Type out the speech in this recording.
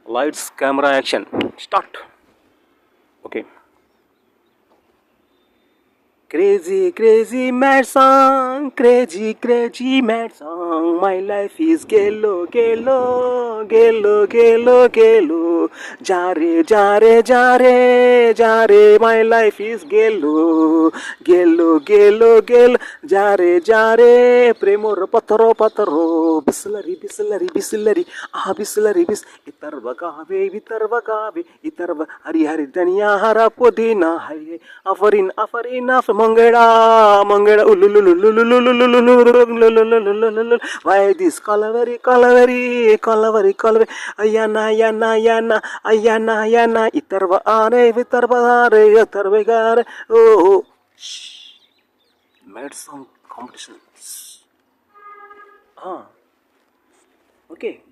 Lights, camera, action. Start. Okay. Crazy, crazy mad song, crazy, crazy mad song. My life is gelo, gelo, gelo, gelo, gelo. Jare, jare, jare, jare. My life is gelo, gelo, gelo, gelo. Jare, jare. Premor patro, patro. Bislari, bislari, bislari. Ah, bislari, bis. Itarva gaave, itarva gaave, itarva. Hari, hari, daniya, hara podina, hai. Afarin, afarin, af mangeda, mangeda. Why this calaveri, calaveri, calaveri, calaveri? Ayana, ayana, ayana, ayana, ayana. Itarva are, vitarva are, itarva gare. Oh, shh. Mad song competition. Ah, okay.